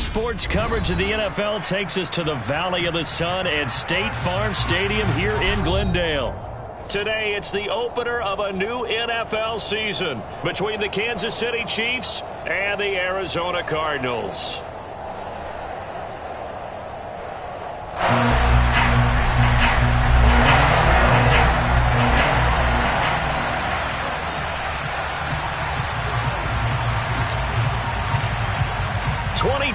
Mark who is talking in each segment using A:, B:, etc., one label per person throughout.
A: Sports coverage of the NFL takes us to the Valley of the Sun at State Farm Stadium here in Glendale. Today, it's the opener of a new NFL season between the Kansas City Chiefs and the Arizona Cardinals.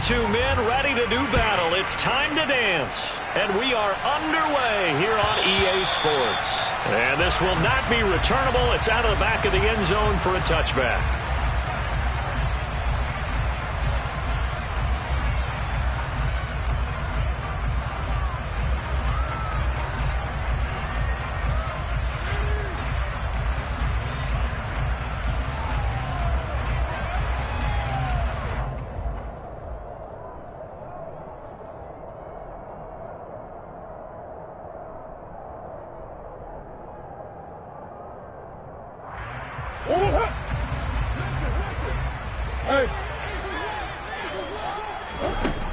A: Two men ready to do battle. It's time to dance. And we are underway here on EA Sports. And this will not be returnable. It's out of the back of the end zone for a touchback.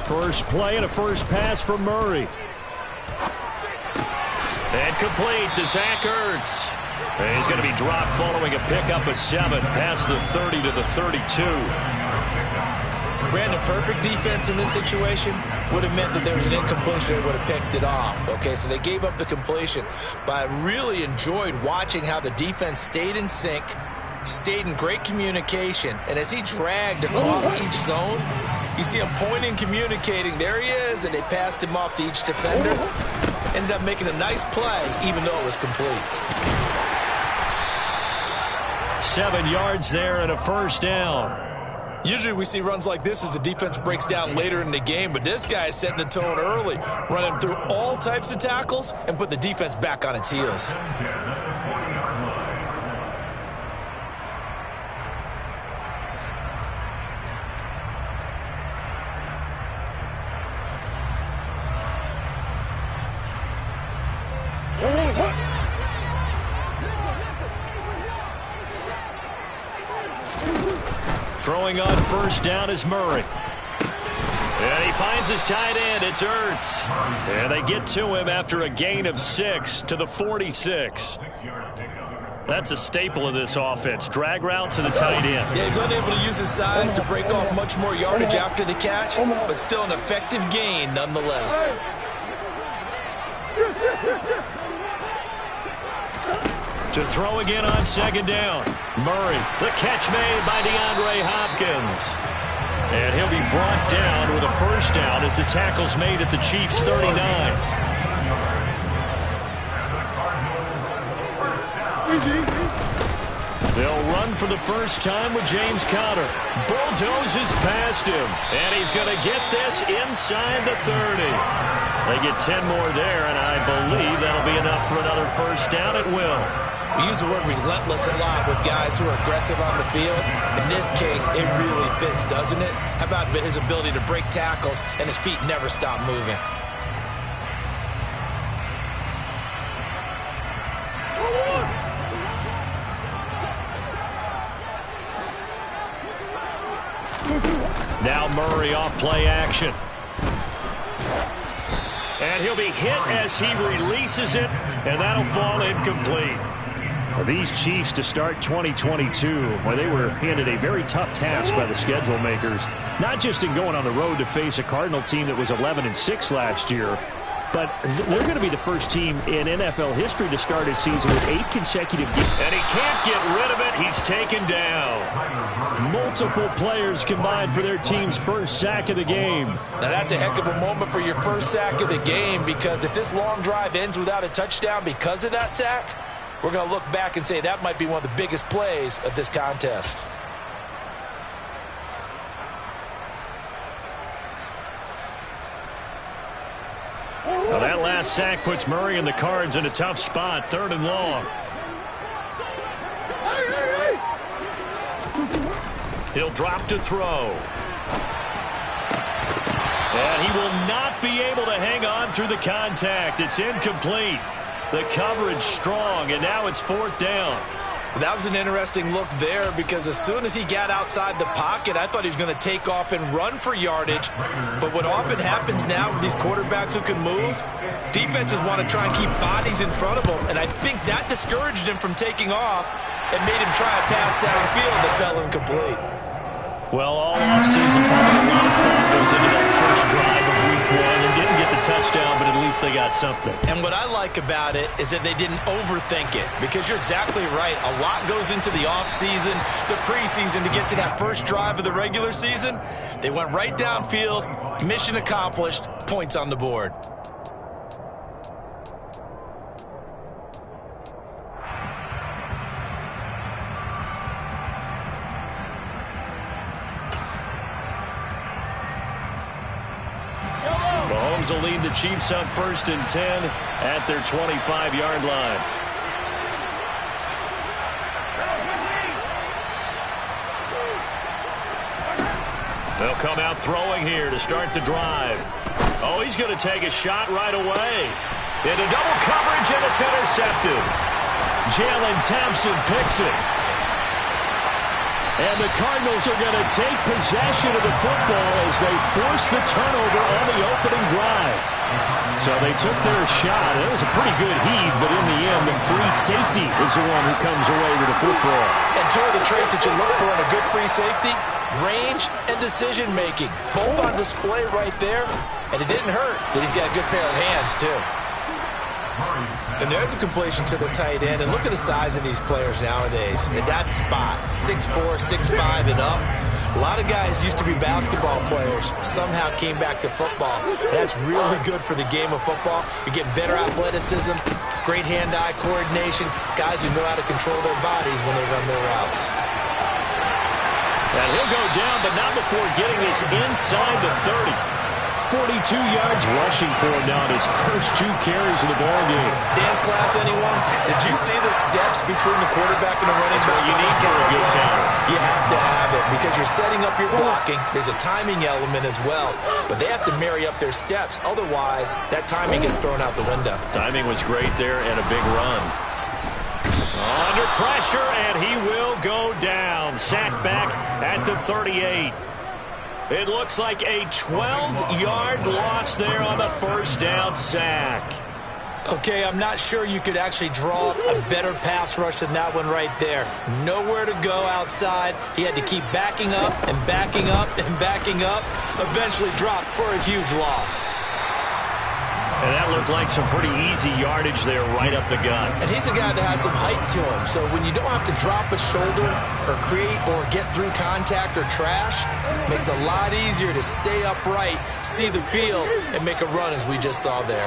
A: First play and a first pass from Murray. And complete to Zach Ertz. And he's going to be dropped following a pickup of 7 past the 30 to the 32.
B: Brandon, perfect defense in this situation would have meant that there was an incompletion. They would have picked it off. Okay, so they gave up the completion. But I really enjoyed watching how the defense stayed in sync, stayed in great communication, and as he dragged across each zone, you see him pointing, communicating. There he is, and they passed him off to each defender. Ended up making a nice play, even though it was complete.
A: 7 yards there and a first down.
B: Usually we see runs like this as the defense breaks down later in the game, but this guy is setting the tone early, running through all types of tackles and put the defense back on its heels.
A: Throwing on first down is Murray. And he finds his tight end. It's Ertz. And they get to him after a gain of 6 to the 46. That's a staple of this offense. Drag route to the tight end.
B: Yeah, he's unable to use his size to break off much more yardage after the catch, but still an effective gain nonetheless.
A: To throw again on second down. Murray, the catch made by DeAndre Hopkins. And he'll be brought down with a first down as the tackle's made at the Chiefs' 39. They'll run for the first time with James Conner. Bulldozes past him, and he's going to get this inside the 30. They get 10 more there, and I believe that'll be enough for another first down at will.
B: We use the word relentless a lot with guys who are aggressive on the field. In this case, it really fits, doesn't it? How about his ability to break tackles and his feet never stop moving?
A: Now Murray off play action. And he'll be hit as he releases it, and that'll fall incomplete. These Chiefs to start 2022, where they were handed a very tough task by the schedule makers, not just in going on the road to face a Cardinal team that was 11-6 last year, but they're going to be the first team in NFL history to start a season with 8 consecutive games. And he can't get rid of it. He's taken down. Multiple players combined for their team's first sack of the game.
B: Now that's a heck of a moment for your first sack of the game, because if this long drive ends without a touchdown because of that sack, we're going to look back and say that might be one of the biggest plays of this contest.
A: Well, that last sack puts Murray and the Cards in a tough spot, 3rd and long. He'll drop to throw. And he will not be able to hang on through the contact. It's incomplete. The coverage strong, and now it's 4th down.
B: That was an interesting look there because as soon as he got outside the pocket, I thought he was going to take off and run for yardage. But what often happens now with these quarterbacks who can move, defenses want to try and keep bodies in front of them, and I think that discouraged him from taking off and made him try a pass downfield that fell incomplete.
A: Well, all offseason, probably a lot of thought goes into that first drive of week 1 and didn't get the touchdown, but at least they got something.
B: And what I like about it is that they didn't overthink it, because you're exactly right. A lot goes into the offseason, the preseason to get to that first drive of the regular season. They went right downfield, mission accomplished, points on the board.
A: Mahomes will lead the Chiefs up 1st and 10 at their 25-yard line. They'll come out throwing here to start the drive. Oh, he's going to take a shot right away. Into double coverage, and it's intercepted. Jalen Thompson picks it. And the Cardinals are going to take possession of the football as they force the turnover on the opening drive. So they took their shot. It was a pretty good heave, but in the end, the free safety is the one who comes away with the football.
B: And two of the traits that you look for in a good free safety, range and decision-making. Both on display right there, and it didn't hurt that he's got a good pair of hands, too. And there's a completion to the tight end. And look at the size of these players nowadays. At that spot, 6'4", 6'5", and up. A lot of guys used to be basketball players, somehow came back to football. And that's really good for the game of football. You're getting better athleticism, great hand-eye coordination, guys who know how to control their bodies when they run their routes.
A: And he'll go down, but not before getting this inside the 30. 42 yards rushing for him now in his first 2 carries of the ballgame.
B: Dance class, anyone? Did you see the steps between the quarterback and the running back?
A: That's what you need for a good counter.
B: You have to have it because you're setting up your blocking. There's a timing element as well, but they have to marry up their steps. Otherwise, that timing gets thrown out the window.
A: Timing was great there and a big run. Under pressure, and he will go down. Sacked back at the 38. It looks like a 12-yard loss there on the first down sack.
B: Okay, I'm not sure you could actually draw a better pass rush than that one right there. Nowhere to go outside. He had to keep backing up and backing up and backing up. Eventually dropped for a huge loss.
A: And that looked like some pretty easy yardage there right up the gut.
B: And he's a guy that has some height to him. So when you don't have to drop a shoulder or create or get through contact or trash, makes it a lot easier to stay upright, see the field, and make a run as we just saw there.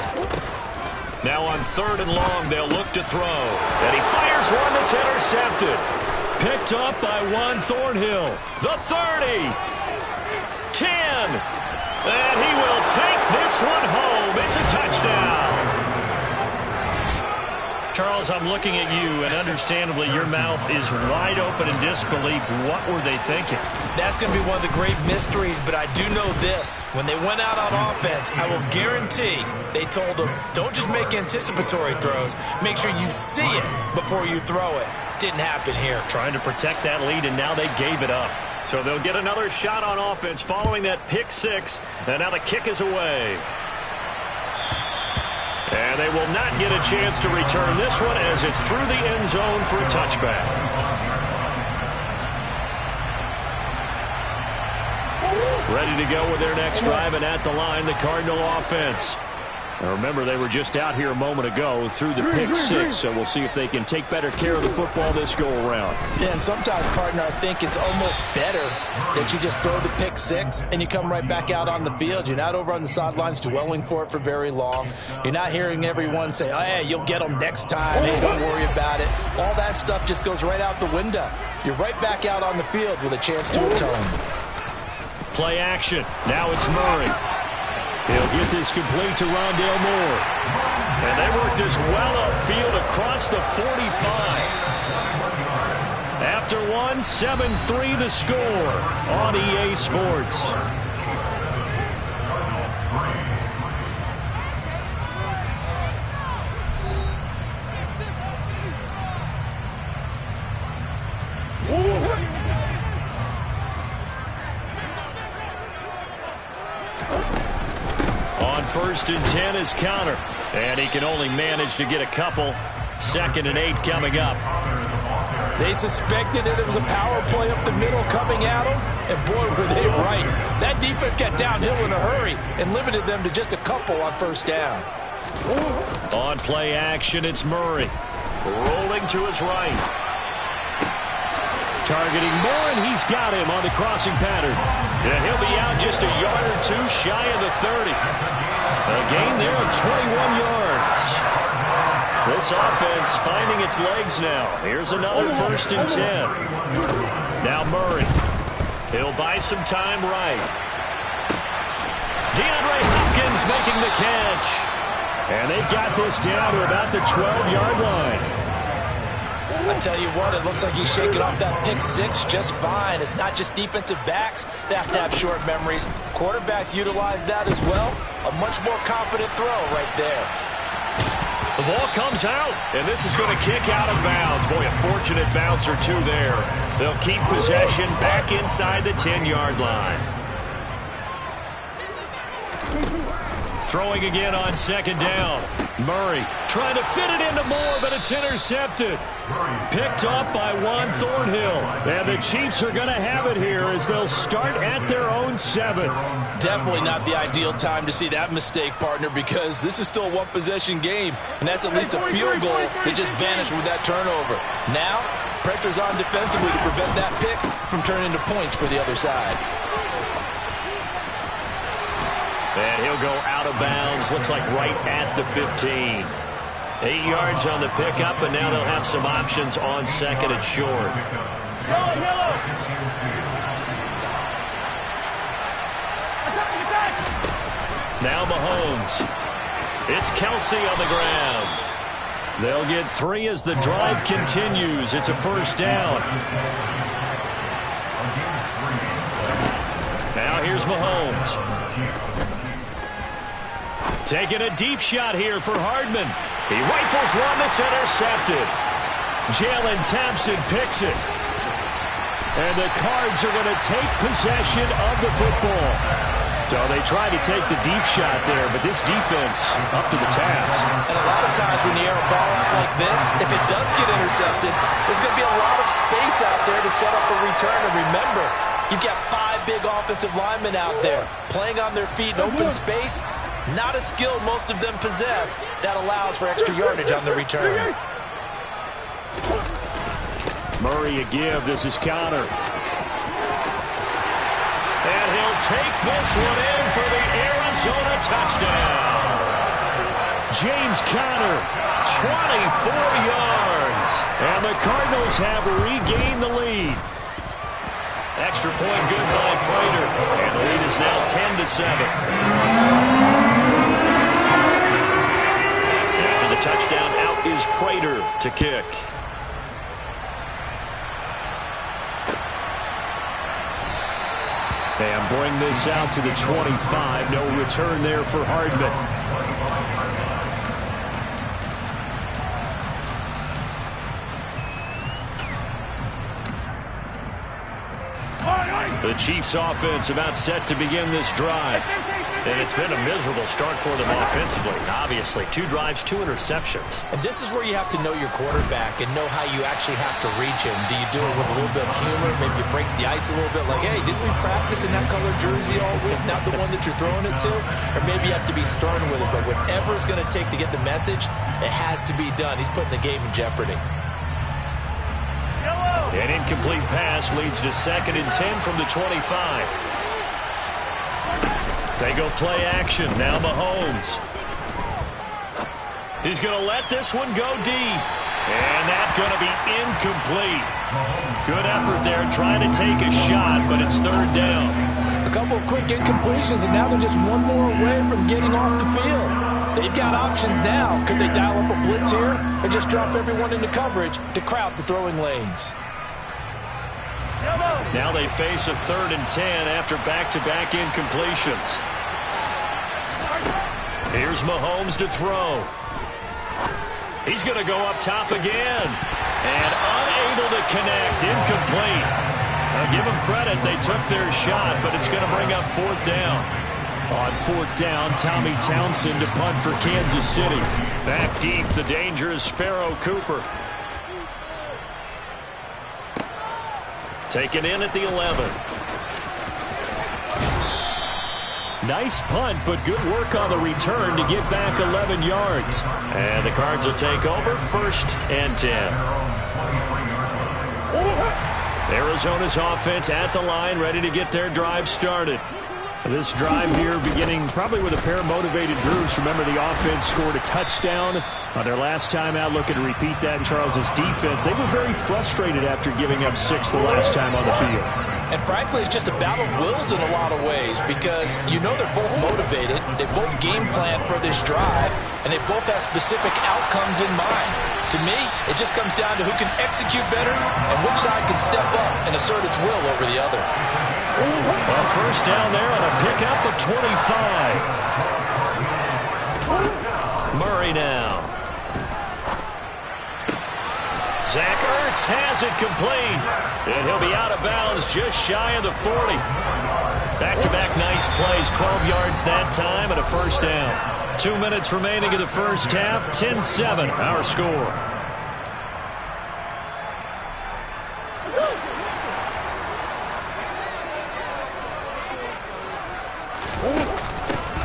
A: Now on 3rd and long, they'll look to throw. And he fires one that's intercepted. Picked up by Juan Thornhill. The 30. 10. And he will take this one home. It's a touchdown. Charles, I'm looking at you, and understandably, your mouth is wide open in disbelief. What were they thinking?
B: That's going to be one of the great mysteries, but I do know this. When they went out on offense, I will guarantee they told them, don't just make anticipatory throws. Make sure you see it before you throw it. Didn't happen here.
A: Trying to protect that lead, and now they gave it up. So they'll get another shot on offense following that pick 6. And now the kick is away. And they will not get a chance to return this one as it's through the end zone for a touchback. Ready to go with their next drive, and at the line, the Cardinal offense. Now remember, they were just out here a moment ago through the pick 6, so we'll see if they can take better care of the football this go-around.
B: Yeah, and sometimes, partner, I think it's almost better that you just throw the pick 6 and you come right back out on the field. You're not over on the sidelines dwelling for it for very long. You're not hearing everyone say, oh, hey, you'll get them next time. Hey, don't worry about it. All that stuff just goes right out the window. You're right back out on the field with a chance to atone.
A: Play action. Now it's Murray. He'll get this complete to Rondale Moore. And they work this well upfield across the 45. After one, 7-3 the score on EA Sports. On 1st and 10 is counter. And he can only manage to get a couple. 2nd and 8 coming up.
B: They suspected that it was a power play up the middle coming at them, and boy, were they right. That defense got downhill in a hurry and limited them to just a couple on 1st down.
A: On play action, it's Murray. Rolling to his right. Targeting Moore, and he's got him on the crossing pattern. And he'll be out just a yard or two shy of the 30. A gain there of 21 yards. This offense finding its legs now. Here's another 1st and 10. Now Murray. He'll buy some time right. DeAndre Hopkins making the catch. And they've got this down to about the 12-yard line.
B: I tell you what, it looks like he's shaking off that pick 6 just fine. It's not just defensive backs that have to have short memories. Quarterbacks utilize that as well. A much more confident throw right there.
A: The ball comes out, and this is going to kick out of bounds. Boy, a fortunate bounce or two there. They'll keep possession back inside the 10-yard line. Throwing again on 2nd down. Murray trying to fit it into Moore, but it's intercepted. Picked off by Juan Thornhill. And the Chiefs are going to have it here as they'll start at their own 7.
B: Definitely not the ideal time to see that mistake, partner, because this is still a one-possession game, and that's at least a field goal that just vanished with that turnover. Now, pressure's on defensively to prevent that pick from turning into points for the other side.
A: And he'll go out of bounds, looks like right at the 15. 8 yards on the pickup, and now they'll have some options on 2nd and short. Now Mahomes. It's Kelsey on the ground. They'll get 3 as the drive continues. It's a 1st down. Now here's Mahomes. Taking a deep shot here for Hardman. He rifles one that's intercepted. Jalen Thompson picks it. And the Cards are going to take possession of the football. So they tried to take the deep shot there, but this defense up to the task.
B: And a lot of times when you air a ball out like this, if it does get intercepted, there's going to be a lot of space out there to set up a return. And remember, you've got 5 big offensive linemen out there playing on their feet in open space. Not a skill most of them possess that allows for extra yardage on the return.
A: Murray a give. This is counter. And he'll take this one in for the Arizona touchdown. James Conner, 24 yards. And the Cardinals have regained the lead. Extra point good by Prater. And the lead is now 10-7. The touchdown, out is Prater to kick. And bring this out to the 25. No return there for Hardman. The Chiefs offense about set to begin this drive. And it's been a miserable start for them offensively. Obviously, 2 drives, 2 interceptions.
B: And this is where you have to know your quarterback and know how you actually have to reach him. Do you do it with a little bit of humor? Maybe you break the ice a little bit like, hey, didn't we practice in that color jersey all week? Not the one that you're throwing it to? Or maybe you have to be stern with it. But whatever it's going to take to get the message, it has to be done. He's putting the game in jeopardy.
A: An incomplete pass leads to 2nd and 10 from the 25. They go play action. Now Mahomes. He's going to let this one go deep. And that's going to be incomplete. Good effort there trying to take a shot, but it's 3rd down.
B: A couple of quick incompletions, and now they're just one more away from getting off the field. They've got options now. Could they dial up a blitz here or just drop everyone into coverage to crowd the throwing lanes?
A: Now they face a 3rd and 10 after back-to-back incompletions. Here's Mahomes to throw. He's going to go up top again. And unable to connect. Incomplete. I'll give them credit. They took their shot, but it's going to bring up 4th down. On 4th down, Tommy Townsend to punt for Kansas City. Back deep, the dangerous Pharaoh Cooper. Taken in at the 11. Nice punt, but good work on the return to get back 11 yards. And the Cards will take over, 1st and 10. Arizona's offense at the line, ready to get their drive started. This drive here beginning probably with a pair of motivated groups. Remember, the offense scored a touchdown on their last time out. Looking to repeat that in Charles's defense. They were very frustrated after giving up 6 the last time on the field.
B: And frankly, it's just a battle of wills in a lot of ways because you know they're both motivated. They both game plan for this drive, and they both have specific outcomes in mind. To me, it just comes down to who can execute better and which side can step up and assert its will over the other.
A: Well, 1st down there on a pickup of 25. Murray now. Zach Ertz has it complete. And he'll be out of bounds just shy of the 40. Back-to-back nice plays, 12 yards that time and a 1st down. 2 minutes remaining in the 1st half, 10-7 our score.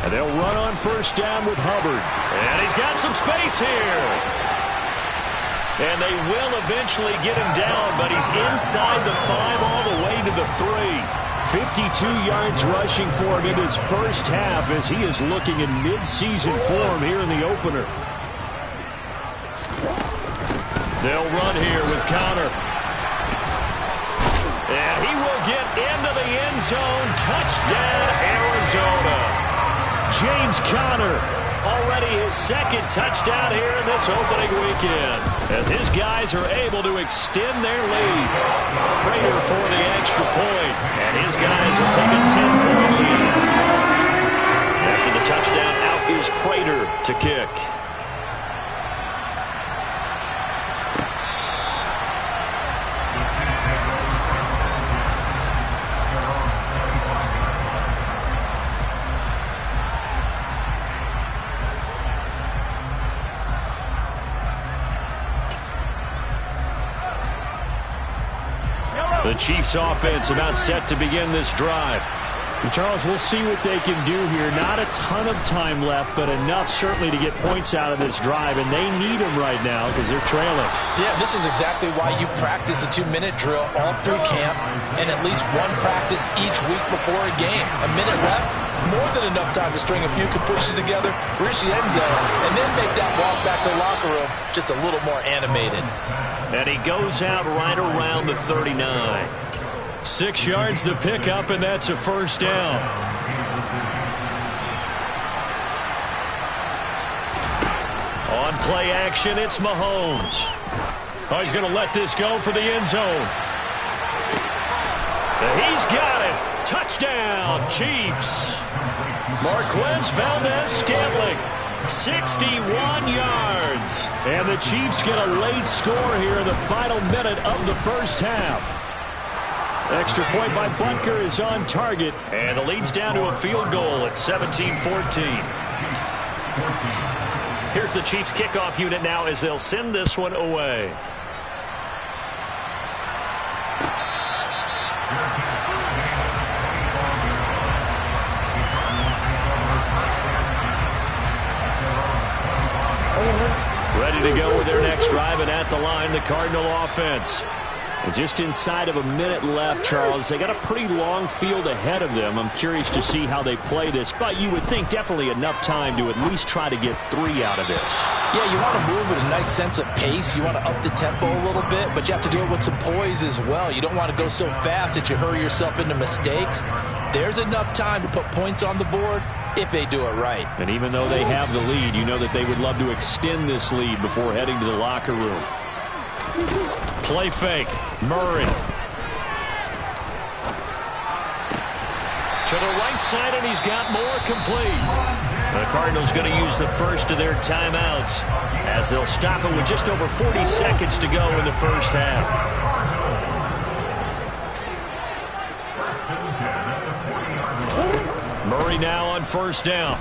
A: And they'll run on 1st down with Hubbard. And he's got some space here. And they will eventually get him down, but he's inside the 5 all the way to the 3. 52 yards rushing for him in his 1st half as he is looking in mid-season form here in the opener. They'll run here with Connor. And he will get into the end zone. Touchdown, Arizona. James Conner, already his 2nd touchdown here in this opening weekend, as his guys are able to extend their lead. Prater for the extra point, and his guys will take a 10-point lead. After the touchdown, out is Prater to kick. The Chiefs offense about set to begin this drive. And Charles, we'll see what they can do here. Not a ton of time left, but enough certainly to get points out of this drive, and they need them right now because they're trailing.
B: Yeah, this is exactly why you practice a 2-minute drill all through camp and at least one practice each week before a game. A minute left, more than enough time to string a few completions together, reach the end zone, and then make that walk back to the locker room just a little more animated.
A: And he goes out right around the 39. 6 yards the pickup, and that's a 1st down. On play action, it's Mahomes. Oh, he's going to let this go for the end zone. He's got it. Touchdown, Chiefs. Marquez Valdez-Scantling. 61 yards. And the Chiefs get a late score here in the final minute of the 1st half. Extra point by Butker is on target. And the lead's down to a field goal at 17-14. Here's the Chiefs kickoff unit now as they'll send this one away. Ready to go with their next drive, and at the line, the Cardinal offense. And just inside of a minute left, Charles. They got a pretty long field ahead of them. I'm curious to see how they play this, but you would think definitely enough time to at least try to get 3 out of this.
B: Yeah, you want to move with a nice sense of pace. You want to up the tempo a little bit, but you have to do it with some poise as well. You don't want to go so fast that you hurry yourself into mistakes. There's enough time to put points on the board if they do it right.
A: And even though they have the lead, you know that they would love to extend this lead before heading to the locker room. Play fake. Murray. To the right side, and he's got more complete. The Cardinals going to use the first of their timeouts as they'll stop it with just over 40 seconds to go in the 1st half. Murray Murray now on first down.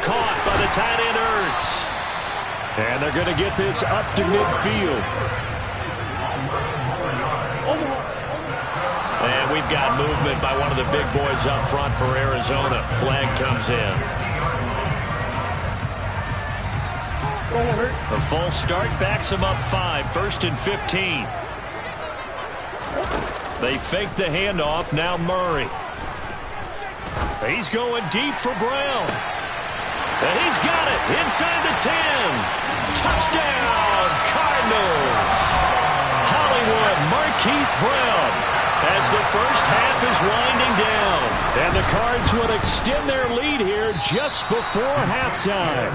A: Caught by the tight end Ertz. And they're going to get this up to midfield. And we've got movement by one of the big boys up front for Arizona. Flag comes in. A false start backs them up 5. 1st and 15. They fake the handoff. Now Murray. He's going deep for Brown. And he's got it inside the 10. Touchdown, Cardinals. Hollywood Marquise Brown as the first half is winding down. And the Cards would extend their lead here just before halftime.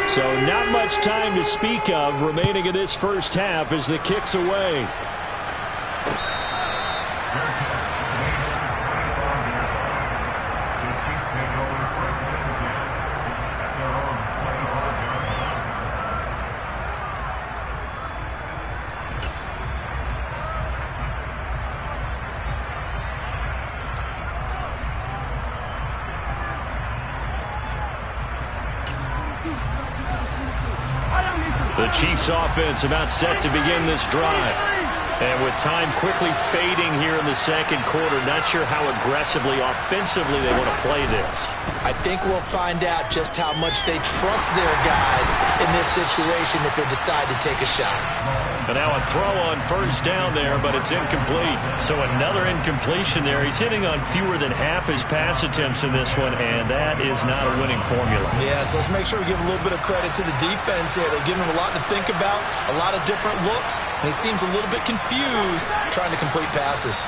A: So not much time to speak of remaining in this first half as the kick's away. The Chiefs offense about set to begin this drive. And with time quickly fading here in the second quarter, not sure how aggressively, offensively they want to play this.
B: I think we'll find out just how much they trust their guys in this situation if they decide to take a shot.
A: And now a throw on first down there, but it's incomplete. So another incompletion there. He's hitting on fewer than half his pass attempts in this one, and that is not a winning formula.
B: Yeah, so let's make sure we give a little bit of credit to the defense here. They're giving him a lot to think about, a lot of different looks, and he seems a little bit confused trying to complete passes.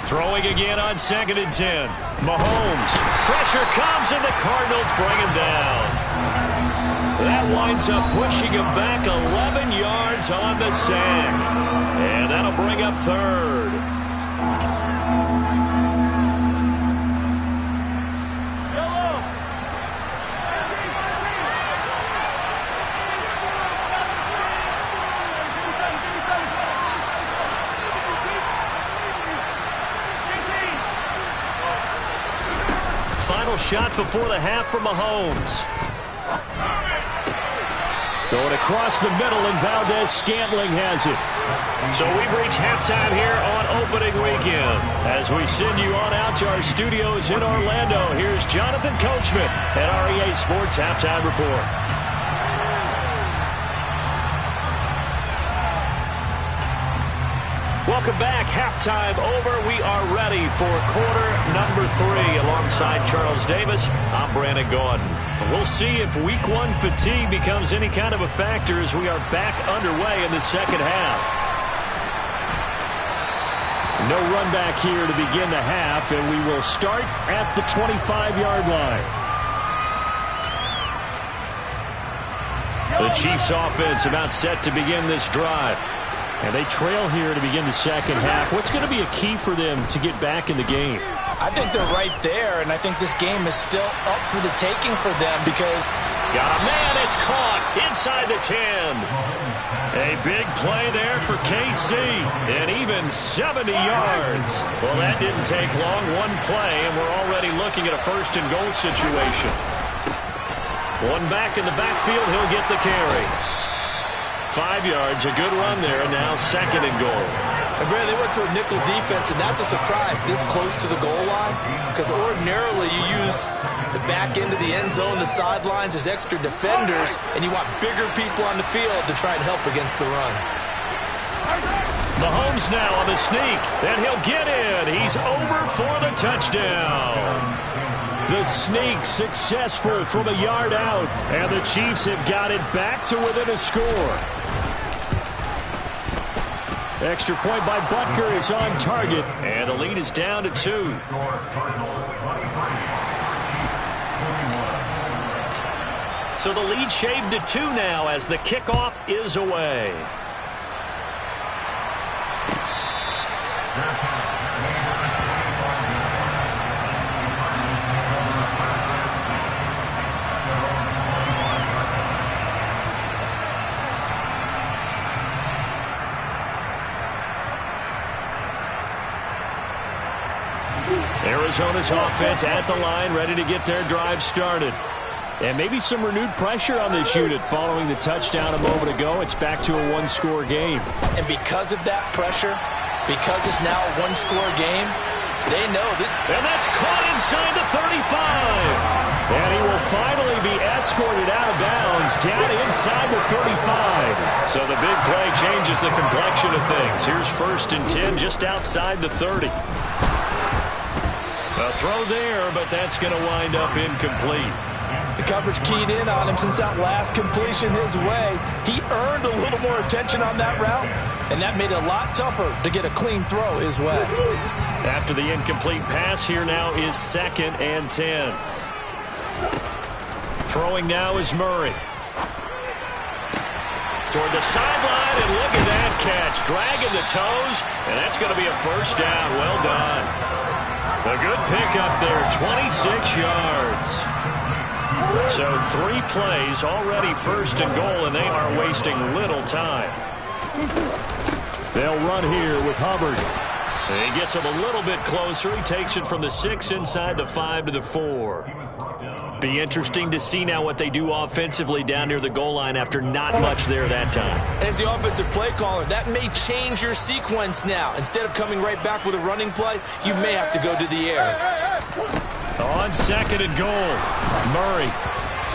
A: Throwing again on 2nd and 10. Mahomes. Pressure comes, and the Cardinals bring him down. That winds up pushing him back 11 yards on the sack. And that'll bring up 3rd. Final shot before the half for Mahomes. Going across the middle, and Valdez-Scantling has it. So we've reached halftime here on opening weekend. As we send you on out to our studios in Orlando, here's Jonathan Coachman at REA Sports Halftime Report. Welcome back. Halftime over. We are ready for quarter number 3. Alongside Charles Davis, I'm Brandon Gordon. We'll see if week 1 fatigue becomes any kind of a factor as we are back underway in the second half. No run back here to begin the half, and we will start at the 25-yard line. The Chiefs offense about set to begin this drive. And they trail here to begin the second half. What's going to be a key for them to get back in the game?
B: I think they're right there, and I think this game is still up for the taking for them because...
A: Got a man, it's caught inside the 10. A big play there for KC, and even 70 yards. Well, that didn't take long. One play, and we're already looking at a 1st and goal situation. One back in the backfield, he'll get the carry. 5 yards, a good run there, and now 2nd and goal.
B: And Brad, they went to a nickel defense, and that's a surprise this close to the goal line, because ordinarily you use the back end of the end zone, the sidelines as extra defenders, and you want bigger people on the field to try and help against the run.
A: Mahomes now on the sneak, and he'll get in. He's over for the touchdown. The sneak successful from a yard out, and the Chiefs have got it back to within a score. Extra point by Butker is on target, and the lead is down to 2. So the lead shaved to 2 now as the kickoff is away. Arizona's offense at the line, ready to get their drive started. And maybe some renewed pressure on this unit following the touchdown a moment ago. It's back to a one-score game.
B: And because of that pressure, because it's now a one-score game, they know this.
A: And that's caught inside the 35. And he will finally be escorted out of bounds down inside the 35. So the big play changes the complexion of things. Here's 1st and 10 just outside the 30. A throw there, but that's going to wind up incomplete.
B: The coverage keyed in on him since that last completion his way. He earned a little more attention on that route, and that made it a lot tougher to get a clean throw his way.
A: After the incomplete pass, here now is 2nd and 10. Throwing now is Murray. Toward the sideline, and look at that catch. Dragging the toes, and that's going to be a 1st down. Well done. A good pickup there, 26 yards. So 3 plays, already 1st and goal, and they are wasting little time. They'll run here with Hubbard. And he gets him a little bit closer. He takes it from the 6 inside the 5 to the 4. Be interesting to see now what they do offensively down near the goal line after not much there that time.
B: As the offensive play caller, that may change your sequence now. Instead of coming right back with a running play, you may have to go to the air.
A: On 2nd and goal, Murray.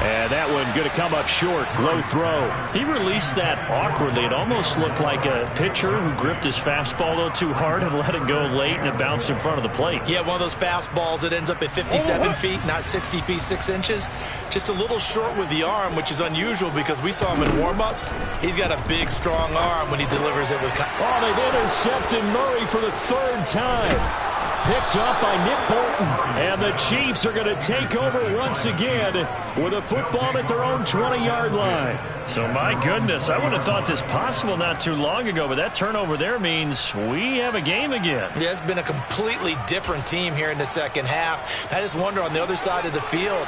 A: And that one going to come up short. Low throw. He released that awkwardly. It almost looked like a pitcher who gripped his fastball a little too hard and let it go late, and it bounced in front of the plate.
B: Yeah, one of those fastballs that ends up at 57 feet, not 60 feet, 6 inches. Just a little short with the arm, which is unusual because we saw him in warm-ups. He's got a big, strong arm when he delivers it with...
A: Oh, they've intercepted Murray for the 3rd time. Picked up by Nick Bolton. And the Chiefs are going to take over once again with a football at their own 20-yard line. So, my goodness, I would have thought this possible not too long ago, but that turnover there means we have a game again.
B: Yeah, it's been a completely different team here in the 2nd half. I just wonder on the other side of the field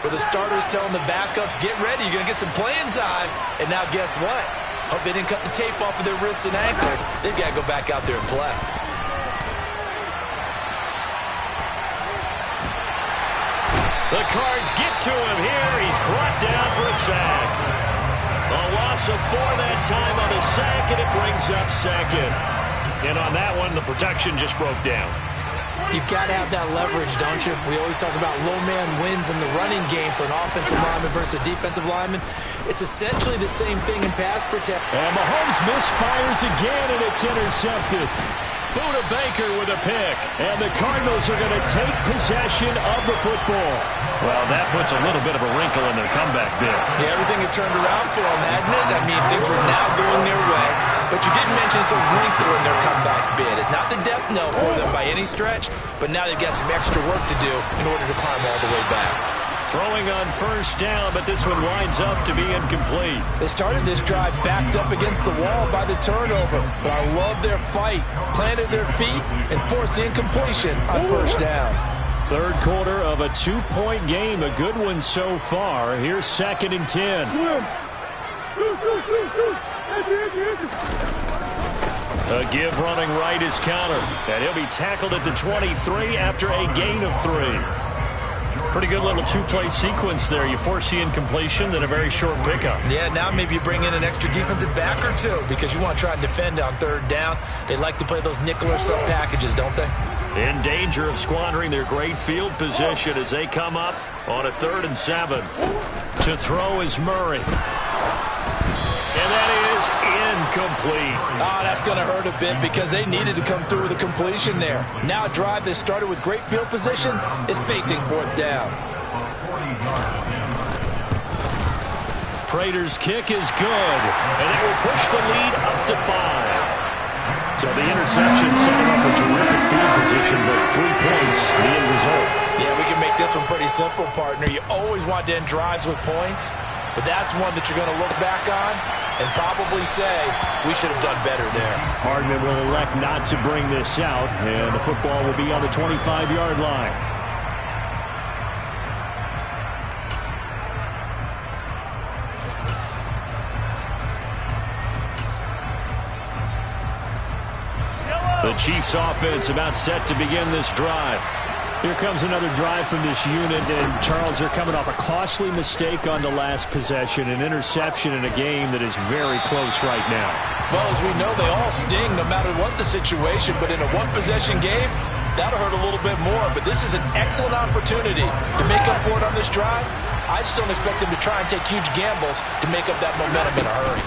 B: where the starters telling the backups, get ready, you're going to get some playing time. And now guess what? Hope they didn't cut the tape off of their wrists and ankles. They've got to go back out there and play.
A: The Cards get to him here. He's brought down for a sack. A loss of 4 that time on the sack, and it brings up 2nd. And on that one, the protection just broke down.
B: You've got to have that leverage, don't you? We always talk about low man wins in the running game for an offensive lineman versus a defensive lineman. It's essentially the same thing in pass protection.
A: And Mahomes misfires again, and it's intercepted. Buda Baker with a pick. And the Cardinals are going to take possession of the football. Well, that puts a little bit of a wrinkle in their comeback bid.
B: Yeah, everything had turned around for them, hadn't it? I mean, things were now going their way. But you did mention it's a wrinkle in their comeback bid. It's not the death knell for them by any stretch, but now they've got some extra work to do in order to climb all the way back.
A: Throwing on 1st down, but this one winds up to be incomplete.
B: They started this drive backed up against the wall by the turnover, but I love their fight, planted their feet, and forced the incompletion on 1st down.
A: 3rd quarter of a 2-point game, a good one so far. Here's 2nd and 10. A give running right is counter, and he'll be tackled at the 23 after a gain of 3. Pretty good little 2-play sequence there. You force the incompletion, then a very short pickup.
B: Yeah, now maybe you bring in an extra defensive back or two because you want to try and defend on 3rd down. They like to play those nickel or sub packages, don't they?
A: In danger of squandering their great field position as they come up on a 3rd and 7. To throw is Murray. And that is incomplete.
B: Oh, that's going to hurt a bit because they needed to come through with a completion there. Now a drive that started with great field position is facing 4th down.
A: Prater's kick is good, and that will push the lead up to 5. So the interception set him up a terrific field position, but 3 points, the end result.
B: Yeah, we can make this one pretty simple, partner. You always want to end drives with points, but that's one that you're going to look back on and probably say, we should have done better there.
A: Hardman will elect not to bring this out, and the football will be on the 25-yard line. The Chiefs offense about set to begin this drive. Here comes another drive from this unit, and Charles, they're coming off a costly mistake on the last possession, an interception in a game that is very close right now.
B: Well, as we know, they all sting no matter what the situation, but in a one-possession game, that'll hurt a little bit more. But this is an excellent opportunity to make up for it on this drive. I just don't expect them to try and take huge gambles to make up that momentum in a hurry.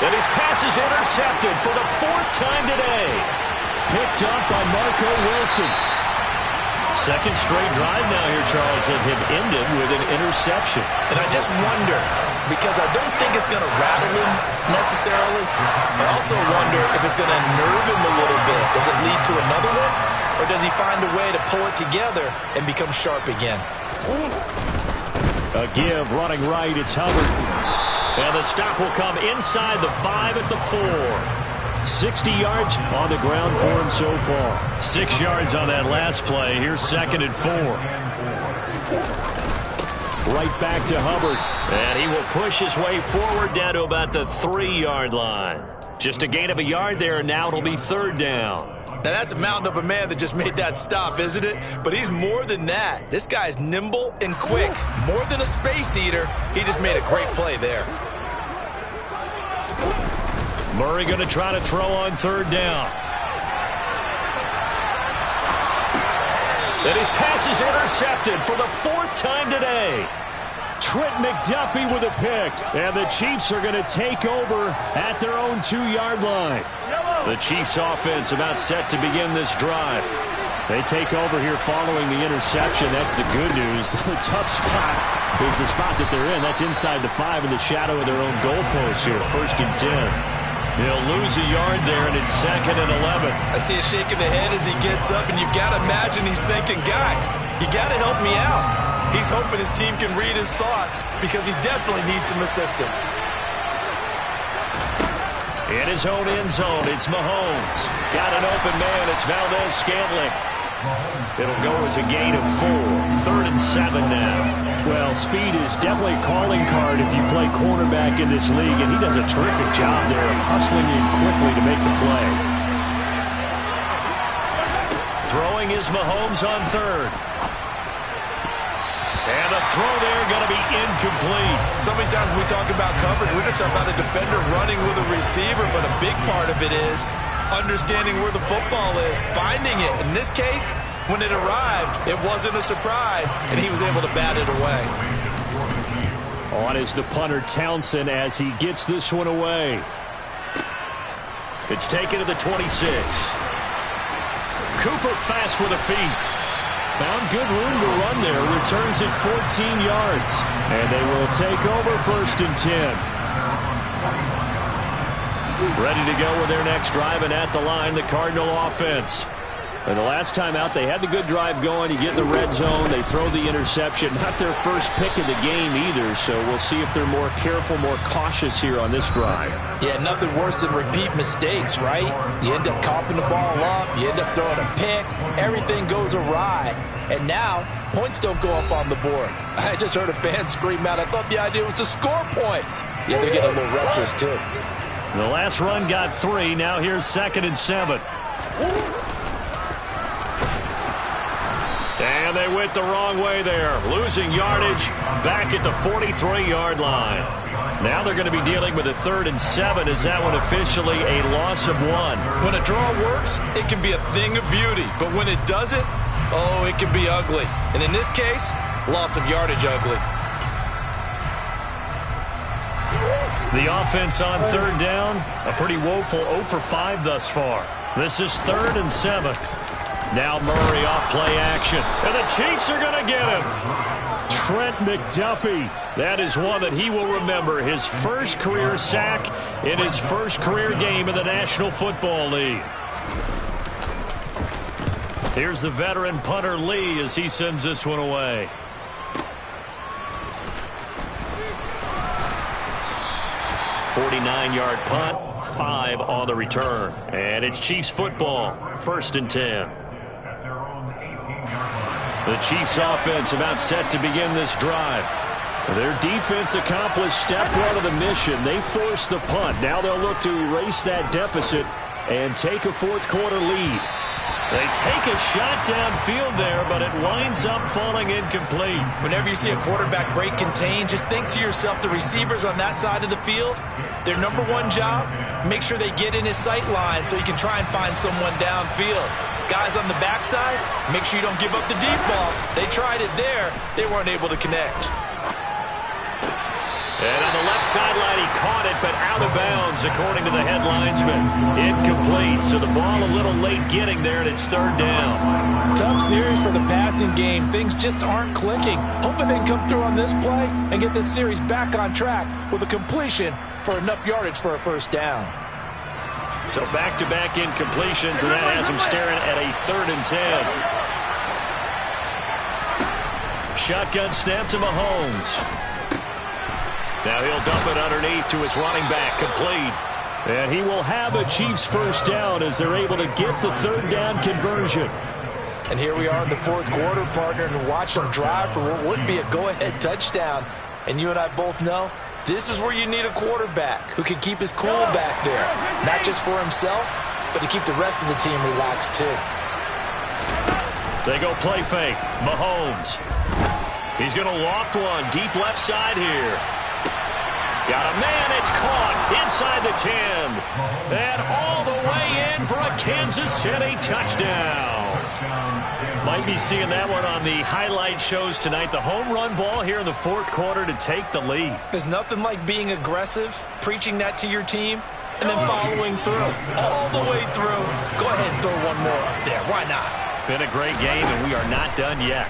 A: And his pass is intercepted for the 4th time today. Picked up by Marco Wilson. Second straight drive now here, Charles, that have ended with an interception.
B: And I just wonder, because I don't think it's going to rattle him necessarily. I also wonder if it's going to nerve him a little bit. Does it lead to another one? Or does he find a way to pull it together and become sharp again?
A: A give, running right, it's Hubbard. And the stop will come inside the 5 at the 4. 60 yards on the ground for him so far. 6 yards on that last play. Here's 2nd and 4. Right back to Hubbard. And he will push his way forward down to about the 3-yard line. Just a gain of a yard there, and now it'll be 3rd down.
B: Now, that's a mountain of a man that just made that stop, isn't it? But he's more than that. This guy's nimble and quick. More than a space eater. He just made a great play there.
A: Murray going to try to throw on 3rd down. And his pass is intercepted for the 4th time today. Trent McDuffie with a pick. And the Chiefs are going to take over at their own 2-yard line. The Chiefs offense about set to begin this drive. They take over here following the interception. That's the good news. The tough spot is the spot that they're in. That's inside the 5 in the shadow of their own goalpost here. 1st and 10. They'll lose a yard there, and it's 2nd and 11.
B: I see a shake of the head as he gets up, and you've got to imagine he's thinking, guys, you got to help me out. He's hoping his team can read his thoughts because he definitely needs some assistance.
A: In his own end zone, it's Mahomes. Got an open man. It's Valdez-Scantling. It'll go as a gain of 4. 3rd and 7 now. Well, speed is definitely a calling card if you play cornerback in this league, and he does a terrific job there of hustling in quickly to make the play. Throwing is Mahomes on 3rd. And the throw there going to be incomplete.
B: So many times when we talk about coverage, we're just talking about a defender running with a receiver, but a big part of it is understanding where the football is, finding it. In this case, when it arrived, it wasn't a surprise, and he was able to bat it away.
A: On is the punter, Townsend, as he gets this one away. It's taken to the 26. Cooper fast with the feet. Found good room to run there. Returns it 14 yards. And they will take over 1st and 10. Ready to go with their next drive, and at the line, the Cardinal offense. And the last time out, they had the good drive going. You get in the red zone, they throw the interception. Not their first pick of the game either, so we'll see if they're more careful, more cautious here on this drive.
B: Yeah, nothing worse than repeat mistakes, right? You end up coughing the ball off, you end up throwing a pick, everything goes awry. And now, points don't go up on the board. I just heard a fan scream out, I thought the idea was to score points. Yeah, they're getting a little restless too.
A: The last run got 3. Now here's 2nd and 7. And they went the wrong way there. Losing yardage back at the 43-yard line. Now they're going to be dealing with a 3rd and 7. Is that one officially a loss of 1?
B: When a draw works, it can be a thing of beauty. But when it doesn't, oh, it can be ugly. And in this case, loss of yardage ugly.
A: The offense on 3rd down, a pretty woeful 0 for 5 thus far. This is 3rd and 7. Now Murray off play action, and the Chiefs are going to get him. Trent McDuffie, that is one that he will remember. His first career sack in his first career game in the National Football League. Here's the veteran punter Lee as he sends this one away. "49-yard punt, 5 on the return. And it's Chiefs football, 1st and 10. The Chiefs offense about set to begin this drive. Their defense accomplished step 1 of the mission. They forced the punt. Now they'll look to erase that deficit and take a fourth-quarter lead. They take a shot downfield there, but it winds up falling incomplete.
B: Whenever you see a quarterback break contain, just think to yourself, the receivers on that side of the field, their number one job, make sure they get in his sight line so he can try and find someone downfield. Guys on the backside, make sure you don't give up the deep ball. They tried it there. They weren't able to connect.
A: And on the left sideline, he caught it, but out of bounds, according to the head linesman. Incomplete, so the ball a little late getting there, and it's third down.
B: Tough series for the passing game. Things just aren't clicking. Hoping they can come through on this play and get this series back on track with a completion for enough yardage for a first down.
A: So back-to-back incompletions, and that has him staring at a 3rd and 10. Shotgun snap to Mahomes. Now he'll dump it underneath to his running back, complete. And he will have a Chiefs first down as they're able to get the 3rd down conversion.
B: And here we are in the 4th quarter, partner, and watch them drive for what would be a go-ahead touchdown. And you and I both know this is where you need a quarterback who can keep his cool back there. Not just for himself, but to keep the rest of the team relaxed too.
A: They go play fake. Mahomes. He's going to loft one deep left side here. Got a man, it's caught inside the 10. And all the way in for a Kansas City touchdown. Might be seeing that one on the highlight shows tonight. The home run ball here in the 4th quarter to take the lead.
B: There's nothing like being aggressive, preaching that to your team, and then following through. All the way through. Go ahead and throw one more up there. Why not?
A: Been a great game, and we are not done yet.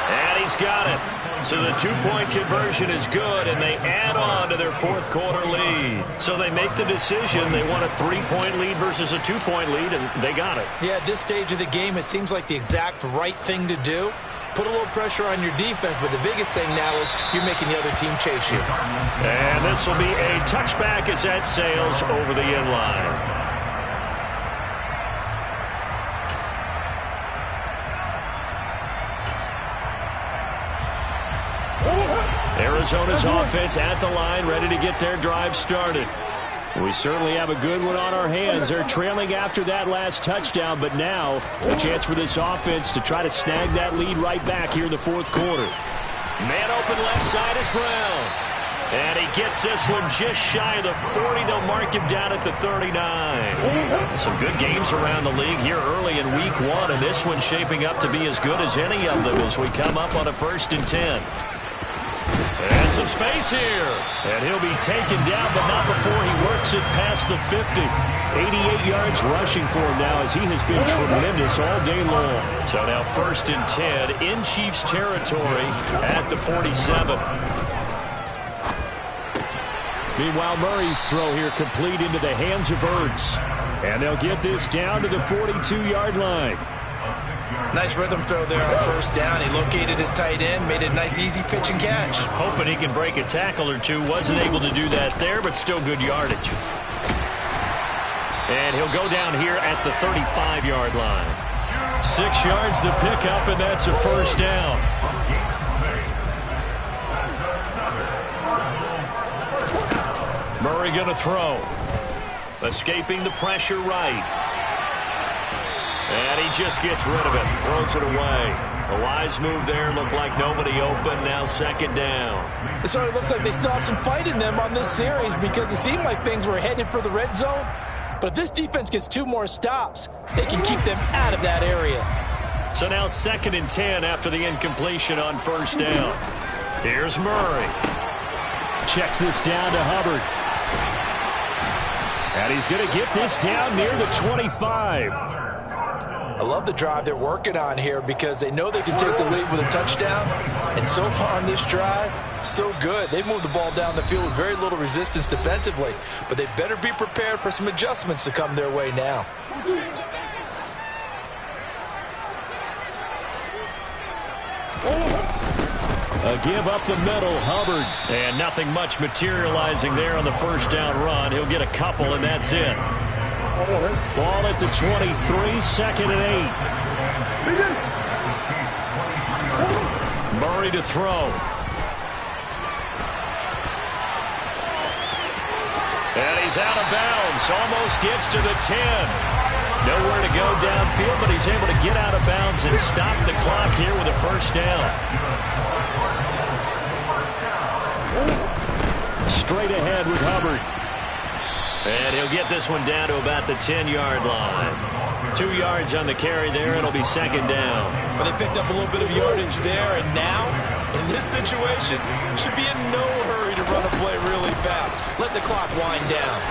A: And he's got it. So the 2-point conversion is good, and they add on to their 4th quarter lead. So they make the decision. They want a 3-point lead versus a 2-point lead, and they got it.
B: Yeah, at this stage of the game, it seems like the exact right thing to do. Put a little pressure on your defense, but the biggest thing now is you're making the other team chase you.
A: And this will be a touchback as that sails over the end line. Arizona's offense at the line, ready to get their drive started. We certainly have a good one on our hands. They're trailing after that last touchdown, but now a chance for this offense to try to snag that lead right back here in the 4th quarter. Man open left side is Brown. And he gets this one just shy of the 40. They'll mark him down at the 39. Some good games around the league here early in week 1, and this one's shaping up to be as good as any of them as we come up on a 1st and 10. And some space here. And he'll be taken down, but not before he works it past the 50. 88 yards rushing for him now as he has been tremendous all day long. So now 1st and 10 in Chiefs territory at the 47. Meanwhile, Murray's throw here complete into the hands of Ertz. And they'll get this down to the 42-yard line.
B: Nice rhythm throw there on 1st down. He located his tight end, made a nice easy pitch and catch.
A: Hoping he can break a tackle or two. Wasn't able to do that there, but still good yardage. And he'll go down here at the 35-yard line. 6 yards the pickup, and that's a 1st down. Murray going to throw. Escaping the pressure right. And he just gets rid of it. Throws it away. A wise move there. Looked like nobody open. Now 2nd down.
B: It sort of looks like they still have some fight in them on this series because it seemed like things were headed for the red zone. But if this defense gets 2 more stops, they can keep them out of that area.
A: So now 2nd and 10 after the incompletion on 1st down. Here's Murray. Checks this down to Hubbard. And he's going to get this down near the 25.
B: I love the drive they're working on here because they know they can take the lead with a touchdown. And so far on this drive, so good. They've moved the ball down the field with very little resistance defensively. But they better be prepared for some adjustments to come their way now.
A: A give up the middle, Hubbard. And nothing much materializing there on the 1st down run. He'll get a couple, and that's it. Ball at the 23, 2nd and 8. Murray to throw. And he's out of bounds. Almost gets to the 10. Nowhere to go downfield, but he's able to get out of bounds and stop the clock here with a first down. Straight ahead with Hubbard. And he'll get this one down to about the 10-yard line. 2 yards on the carry there. It'll be second down.
B: But they picked up a little bit of yardage there, and now, in this situation, should be in no hurry to run a play really fast. Let the clock wind down.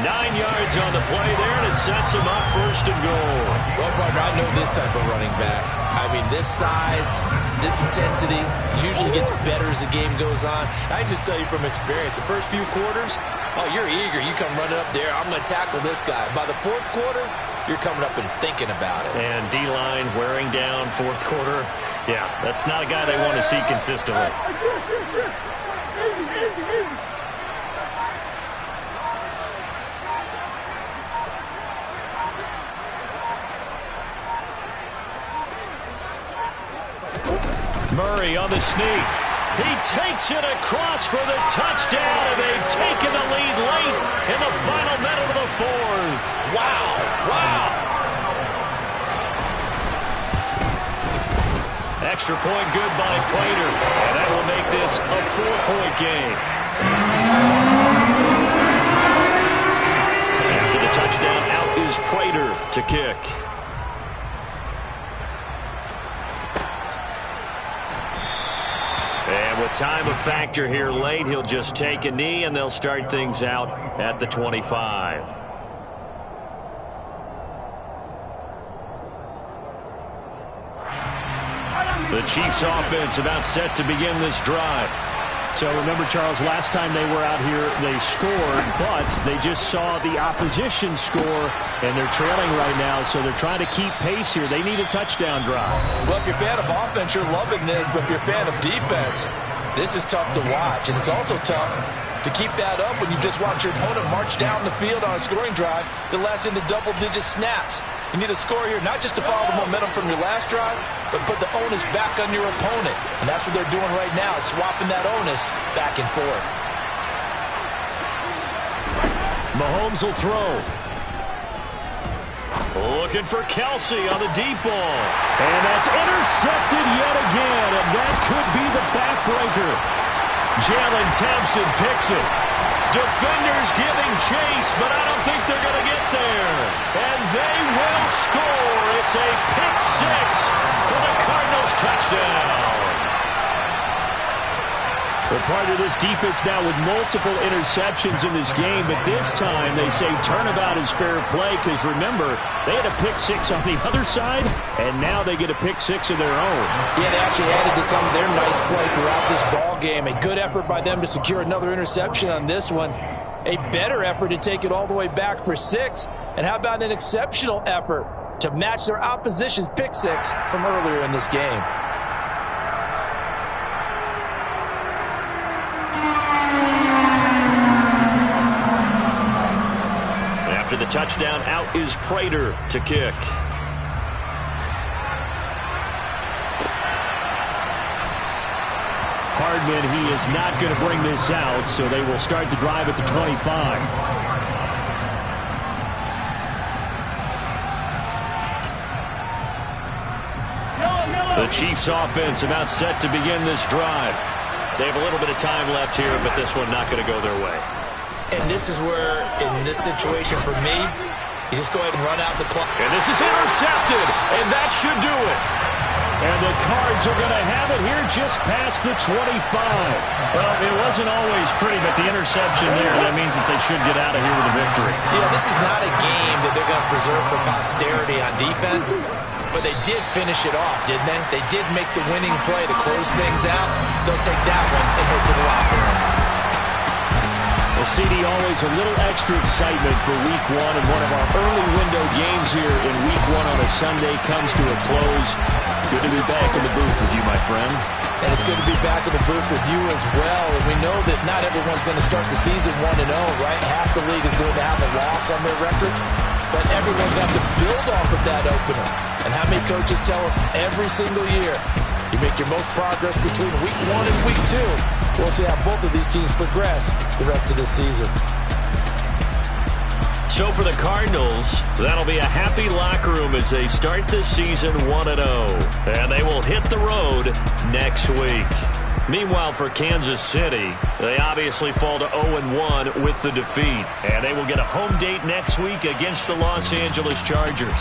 A: 9 yards on the play there, and it sets him up first and goal.
B: Well, partner, I know this type of running back. I mean, this size, this intensity usually gets better as the game goes on. I just tell you from experience, the first few quarters, oh, you're eager. You come running up there, I'm going to tackle this guy. By the fourth quarter, you're coming up and thinking about it.
A: And D-line wearing down fourth quarter. Yeah, that's not a guy they want to see consistently. Murray on the sneak. He takes it across for the touchdown, and they've taken the lead late in the final minute of the fourth.
B: Wow, wow.
A: Extra point good by Prater, and that will make this a 4-point game. After the touchdown, out is Prater to kick. And with time a factor here late, he'll just take a knee, and they'll start things out at the 25. The Chiefs offense about set to begin this drive.
C: So remember, Charles, last time they were out here, they scored, but they just saw the opposition score, and they're trailing right now, so they're trying to keep pace here. They need a touchdown drive.
B: Well, if you're a fan of offense, you're loving this, but if you're a fan of defense, this is tough to watch, and it's also tough to keep that up when you just watch your opponent march down the field on a scoring drive that lasts into double-digit snaps. You need a score here, not just to follow the momentum from your last drive, but put the onus back on your opponent. And that's what they're doing right now, swapping that onus back and forth.
A: Mahomes will throw. Looking for Kelsey on the deep ball. And that's intercepted yet again, and that could be the backbreaker. Jalen Thompson picks it. Defenders giving chase, but I don't think they're going to get there. And they will score. It's a pick six for the Cardinals touchdown.
C: We're part of this defense now with multiple interceptions in this game, but this time they say turnabout is fair play because, remember, they had a pick six on the other side, and now they get a pick six of their own.
B: Yeah, they actually added to some of their nice play throughout this ball game. A good effort by them to secure another interception on this one. A better effort to take it all the way back for six. And how about an exceptional effort to match their opposition's pick six from earlier in this game?
A: After the touchdown, out is Prater to kick.
C: Hardman, he is not going to bring this out, so they will start the drive at the 25.
A: The Chiefs offense about set to begin this drive. They have a little bit of time left here, but this one not going to go their way.
B: And this is where, in this situation for me, you just go ahead and run out the clock.
A: And this is intercepted, and that should do it.
C: And the Cards are going to have it here just past the 25.
A: Well, it wasn't always pretty, but the interception there, that means that they should get out of here with a victory.
B: Yeah, this is not a game that they're going to preserve for posterity on defense, but they did finish it off, didn't they? They did make the winning play to close things out. They'll take that one and head to the locker room.
C: Well, CD, always a little extra excitement for Week 1, and one of our early window games here in Week 1 on a Sunday comes to a close. Good to be back in the booth with you, my friend.
B: And it's good to be back in the booth with you as well. And we know that not everyone's going to start the season 1-0, right? Half the league is going to have a loss on their record. But everyone's got to build off of that opener. And how many coaches tell us every single year, You make your most progress between week 1 and week 2. We'll see how both of these teams progress the rest of this season.
C: So for the Cardinals, that'll be a happy locker room as they start this season 1-0. And they will hit the road next week. Meanwhile, for Kansas City, they obviously fall to 0-1 with the defeat. And they will get a home date next week against the Los Angeles Chargers.